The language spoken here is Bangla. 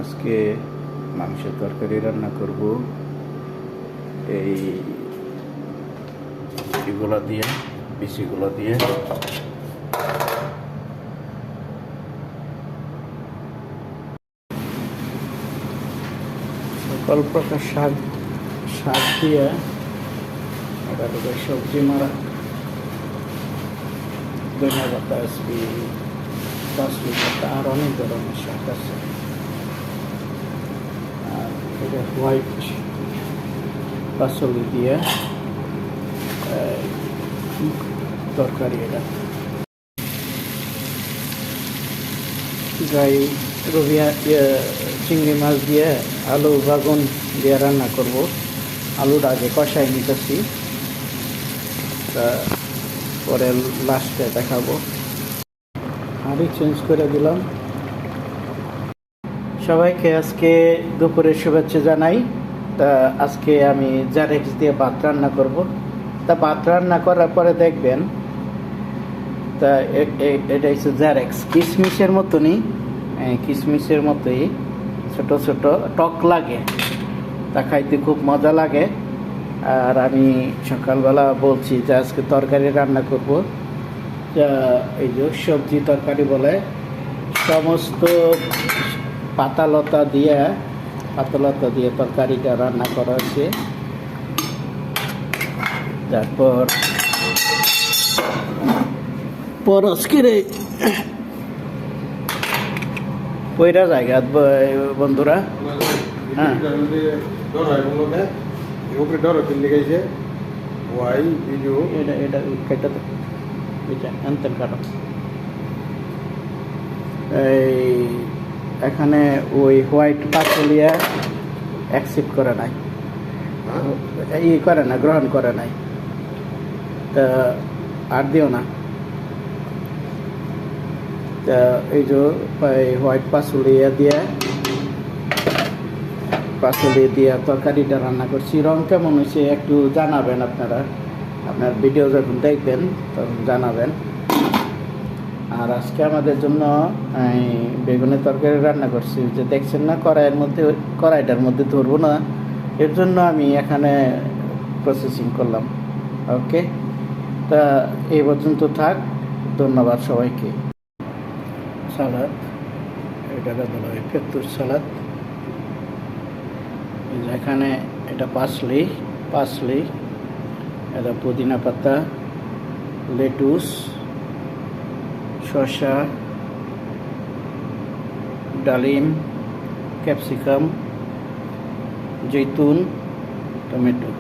আজকে মাংসের তরকারি রান্না করব এই এগুলো দিয়ে, পিসিগুলো দিয়ে। সকল প্রকার শাক দিয়ে এটা সবজি মারা, ধনিয়া পাতা, পাঁচমি পাতা, আর অনেক ধরনের শাক আছে। আর এটা হোয়াইট পাচলি দিয়ে তরকারি। এটা গাই রবিয়া চিংড়ি মাছ দিয়ে আলু বাগুন দিয়ে রান্না করব। আলুটা আগে কষাই নিতেছি, তা পরে লাস্টে দেখাবো। হাঁড়ি চেঞ্জ করে দিলাম। সবাইকে আজকে দুপুরের শুভেচ্ছা জানাই। তা আজকে আমি জারেক্স দিয়ে ভাত রান্না করব। তা ভাত রান্না করার পরে দেখবেন, তা এটা হচ্ছে জারেক্স, কিশমিশের মতনই, কিশমিশের মতোই ছোট ছোট, টক লাগে, তা খাইতে খুব মজা লাগে। আর আমি সকালবেলা বলছি যে আজকে তরকারি রান্না করব, যা এই যে সবজি তরকারি বলে, সমস্ত পাতালতা দিয়ে তরকারিটা রান্না করা হচ্ছে। তারপর আজকের ওইটা জায়গা বন্ধুরা, হ্যাঁ এখানে ওই হোয়াইট পাচলিয়া অ্যাকসেপ্ট করে নাই, করে না, গ্রহণ করে নাই, তা আর দিও না। তা এই যে হোয়াইট পাচলি দিয়ে তরকারিটা রান্না করছি। রং কেমন হয়েছে একটু জানাবেন আপনারা, আপনার ভিডিও যখন দেখবেন তখন জানাবেন। আর আজকে আমাদের জন্য বেগুনের তরকারি রান্না করছি, যে দেখছেন না কড়াইটার মধ্যে ধরবো না, এর জন্য আমি এখানে প্রসেসিং করলাম। ওকে, তা এই পর্যন্ত থাক। ধন্যবাদ সবাইকে। সালাদ, এটাকে বলা হয় পেঁতুর সালাদ। এখানে এটা পাসলি, এটা পুদিনা পাতা, লেটুস, শসা, ডালিম, ক্যাপসিকাম, জৈতুন, টমেটো।